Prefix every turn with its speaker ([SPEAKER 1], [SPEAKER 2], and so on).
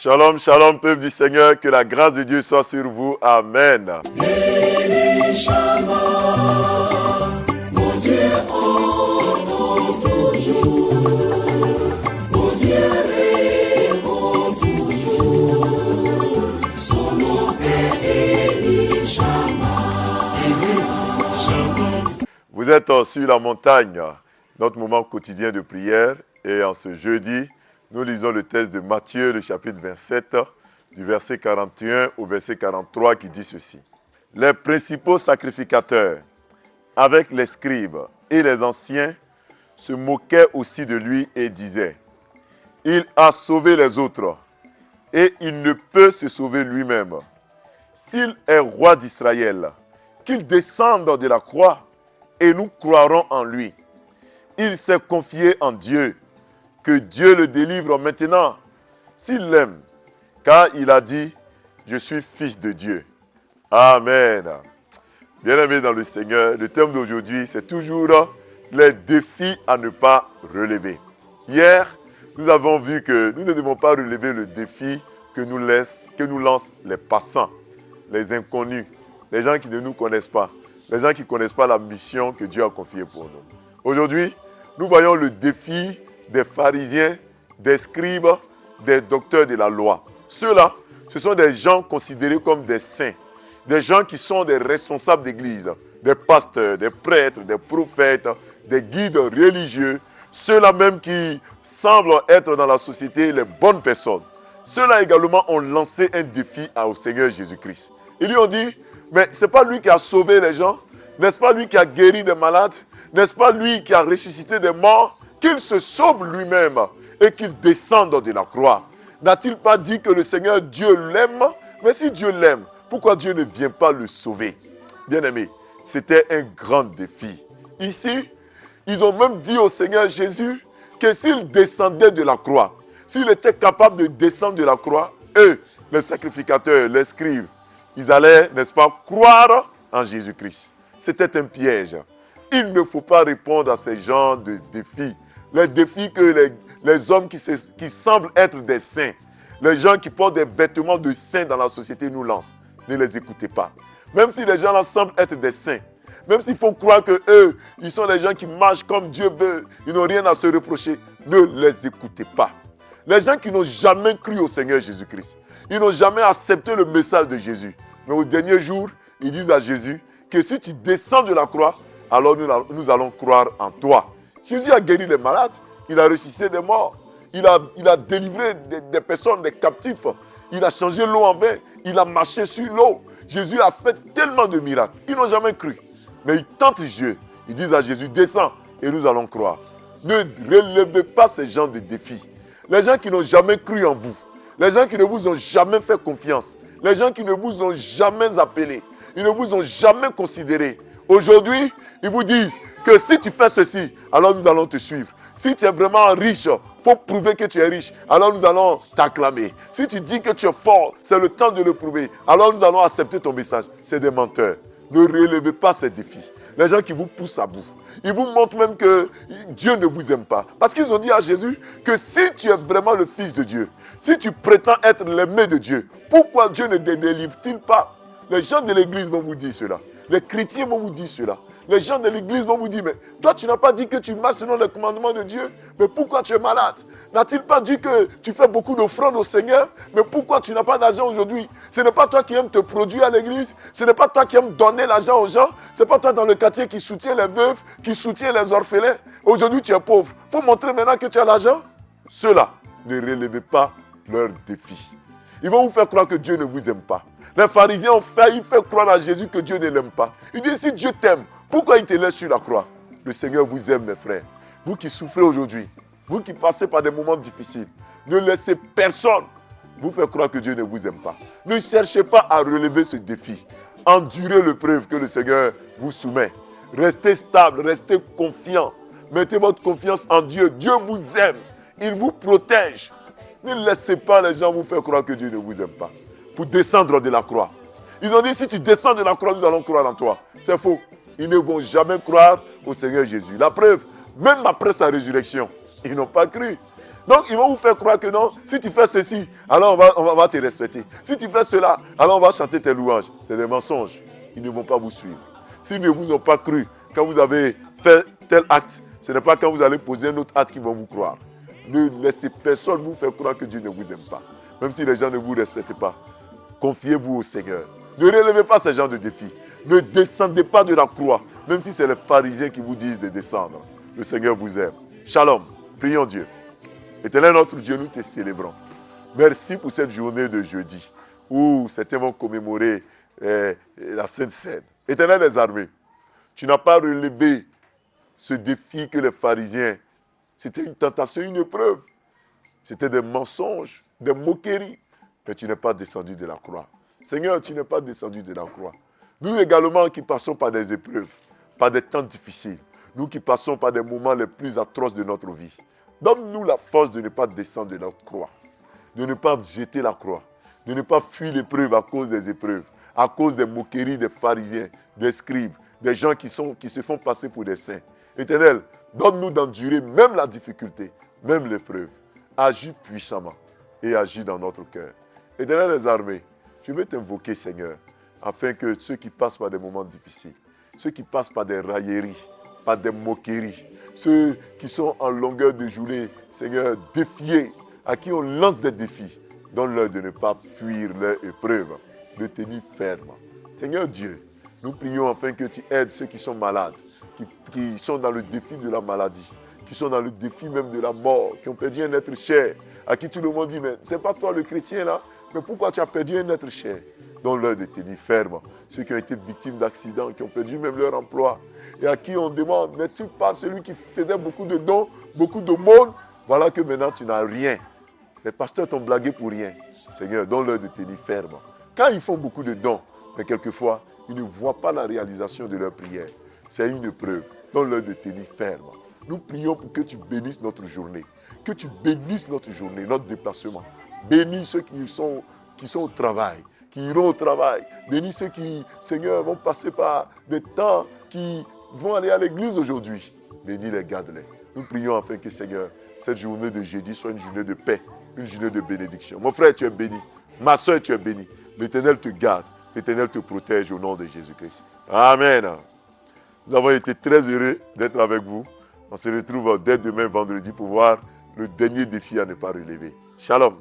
[SPEAKER 1] Shalom, shalom, peuple du Seigneur, que la grâce de Dieu soit sur vous. Amen.
[SPEAKER 2] Mon Dieu entend toujours, mon Dieu répond toujours, son nom est Elishama.
[SPEAKER 1] Vous êtes sur la montagne, notre moment quotidien de prière, et en ce jeudi, nous lisons le texte de Matthieu, le chapitre 27, du verset 41 au verset 43, qui dit ceci. Les principaux sacrificateurs, avec les scribes et les anciens, se moquaient aussi de lui et disaient, « Il a sauvé les autres, et il ne peut se sauver lui-même. S'il est roi d'Israël, qu'il descende de la croix, et nous croirons en lui. Il s'est confié en Dieu, que Dieu le délivre maintenant, s'il l'aime, car il a dit, je suis fils de Dieu. » Amen. Bien-aimés dans le Seigneur, le thème d'aujourd'hui, c'est toujours les défis à ne pas relever. Hier, nous avons vu que nous ne devons pas relever le défi que nous lancent les passants, les inconnus, les gens qui ne nous connaissent pas, les gens qui ne connaissent pas la mission que Dieu a confiée pour nous. Aujourd'hui, nous voyons le défi des pharisiens, des scribes, des docteurs de la loi. Ceux-là, ce sont des gens considérés comme des saints, des gens qui sont des responsables d'église, des pasteurs, des prêtres, des prophètes, des guides religieux, ceux-là même qui semblent être dans la société les bonnes personnes. Ceux-là également ont lancé un défi au Seigneur Jésus-Christ. Ils lui ont dit, mais ce n'est pas lui qui a sauvé les gens, n'est-ce pas lui qui a guéri des malades, n'est-ce pas lui qui a ressuscité des morts, qu'il se sauve lui-même et qu'il descende de la croix. N'a-t-il pas dit que le Seigneur Dieu l'aime? Mais si Dieu l'aime, pourquoi Dieu ne vient pas le sauver? Bien-aimé, c'était un grand défi. Ici, ils ont même dit au Seigneur Jésus que s'il descendait de la croix, s'il était capable de descendre de la croix, eux, les sacrificateurs, les scribes, ils allaient, n'est-ce pas, croire en Jésus-Christ. C'était un piège. Il ne faut pas répondre à ces genres de défis. Les défis que les hommes qui semblent être des saints, les gens qui portent des vêtements de saints dans la société nous lancent. Ne les écoutez pas. Même si les gens-là semblent être des saints, même s'ils font croire qu'eux, ils sont des gens qui marchent comme Dieu veut, ils n'ont rien à se reprocher, ne les écoutez pas. Les gens qui n'ont jamais cru au Seigneur Jésus-Christ, ils n'ont jamais accepté le message de Jésus. Mais au dernier jour, ils disent à Jésus que si tu descends de la croix, alors nous allons croire en toi. Jésus a guéri les malades, il a ressuscité des morts, il a délivré des personnes, des captifs, il a changé l'eau en vin, il a marché sur l'eau. Jésus a fait tellement de miracles, ils n'ont jamais cru. Mais ils tentent Dieu, ils disent à Jésus, descends et nous allons croire. Ne relevez pas ces gens de défis. Les gens qui n'ont jamais cru en vous, les gens qui ne vous ont jamais fait confiance, les gens qui ne vous ont jamais appelé, ils ne vous ont jamais considéré. Aujourd'hui, ils vous disent que si tu fais ceci, alors nous allons te suivre. Si tu es vraiment riche, il faut prouver que tu es riche. Alors nous allons t'acclamer. Si tu dis que tu es fort, c'est le temps de le prouver. Alors nous allons accepter ton message. C'est des menteurs. Ne relevez pas ces défis. Les gens qui vous poussent à bout. Ils vous montrent même que Dieu ne vous aime pas. Parce qu'ils ont dit à Jésus que si tu es vraiment le Fils de Dieu, si tu prétends être l'aimé de Dieu, pourquoi Dieu ne te délivre-t-il pas? Les gens de l'église vont vous dire cela. Les chrétiens vont vous dire cela. Les gens de l'église vont vous dire, mais toi tu n'as pas dit que tu marches selon les commandements de Dieu, mais pourquoi tu es malade? N'a-t-il pas dit que tu fais beaucoup d'offrandes au Seigneur, mais pourquoi tu n'as pas d'argent aujourd'hui? Ce n'est pas toi qui aimes te produire à l'église, ce n'est pas toi qui aimes donner l'argent aux gens, ce n'est pas toi dans le quartier qui soutient les veuves, qui soutient les orphelins. Aujourd'hui tu es pauvre, il faut montrer maintenant que tu as l'argent. Ceux-là, ne relevez pas leurs défis. Ils vont vous faire croire que Dieu ne vous aime pas. Les pharisiens ont failli faire croire à Jésus que Dieu ne l'aime pas. Il dit, si Dieu t'aime, pourquoi il te laisse sur la croix? Le Seigneur vous aime, mes frères. Vous qui souffrez aujourd'hui, vous qui passez par des moments difficiles, ne laissez personne vous faire croire que Dieu ne vous aime pas. Ne cherchez pas à relever ce défi. Endurez l'épreuve que le Seigneur vous soumet. Restez stable, restez confiant. Mettez votre confiance en Dieu. Dieu vous aime. Il vous protège. Ne laissez pas les gens vous faire croire que Dieu ne vous aime pas. Pour descendre de la croix. Ils ont dit, si tu descends de la croix, nous allons croire en toi. C'est faux. Ils ne vont jamais croire au Seigneur Jésus. La preuve, même après sa résurrection, ils n'ont pas cru. Donc, ils vont vous faire croire que non, si tu fais ceci, alors on va te respecter. Si tu fais cela, alors on va chanter tes louanges. C'est des mensonges. Ils ne vont pas vous suivre. S'ils ne vous ont pas cru quand vous avez fait tel acte, ce n'est pas quand vous allez poser un autre acte qu'ils vont vous croire. Ne laissez personne vous faire croire que Dieu ne vous aime pas. Même si les gens ne vous respectent pas. Confiez-vous au Seigneur. Ne relevez pas ces gens de défis. Ne descendez pas de la croix, même si c'est les pharisiens qui vous disent de descendre. Le Seigneur vous aime. Shalom. Prions Dieu. Éternel notre Dieu, nous te célébrons. Merci pour cette journée de jeudi où certains vont commémorer la Sainte Seine. Éternel des armées, tu n'as pas relevé ce défi que les pharisiens, c'était une tentation, une épreuve. C'était des mensonges, des moqueries. Mais tu n'es pas descendu de la croix. Seigneur, tu n'es pas descendu de la croix. Nous également qui passons par des épreuves, par des temps difficiles, nous qui passons par des moments les plus atroces de notre vie, donne-nous la force de ne pas descendre de la croix, de ne pas jeter la croix, de ne pas fuir l'épreuve à cause des épreuves, à cause des moqueries des pharisiens, des scribes, des gens qui se font passer pour des saints. Éternel, donne-nous d'endurer même la difficulté, même l'épreuve. Agis puissamment et agis dans notre cœur. Éternel des armées, je veux t'invoquer, Seigneur, afin que ceux qui passent par des moments difficiles, ceux qui passent par des railleries, par des moqueries, ceux qui sont en longueur de journée, Seigneur, défiés, à qui on lance des défis, donne-leur de ne pas fuir leur épreuve, de tenir ferme. Seigneur Dieu, nous prions afin que tu aides ceux qui sont malades, qui sont dans le défi de la maladie, qui sont dans le défi même de la mort, qui ont perdu un être cher, à qui tout le monde dit, mais c'est pas toi le chrétien là, mais pourquoi tu as perdu un être cher? Donne-leur de tenir ferme. Ceux qui ont été victimes d'accidents, qui ont perdu même leur emploi, et à qui on demande, n'es-tu pas celui qui faisait beaucoup de dons, beaucoup d'aumônes? Voilà que maintenant tu n'as rien. Les pasteurs t'ont blagué pour rien. Seigneur, donne-leur de tenir ferme. Quand ils font beaucoup de dons, mais quelquefois, ils ne voient pas la réalisation de leur prière. C'est une épreuve. Donne-leur de tenir ferme. Nous prions pour que tu bénisses notre journée. Que tu bénisses notre journée, notre déplacement. Bénis ceux qui sont au travail, qui iront au travail. Bénis ceux qui, Seigneur, vont passer par des temps, qui vont aller à l'église aujourd'hui. Bénis-les, garde-les. Nous prions afin que, Seigneur, cette journée de jeudi soit une journée de paix, une journée de bénédiction. Mon frère, tu es béni. Ma soeur, tu es béni. L'Éternel te garde. L'Éternel te protège au nom de Jésus-Christ. Amen. Nous avons été très heureux d'être avec vous. On se retrouve dès demain vendredi pour voir le dernier défi à ne pas relever. Shalom.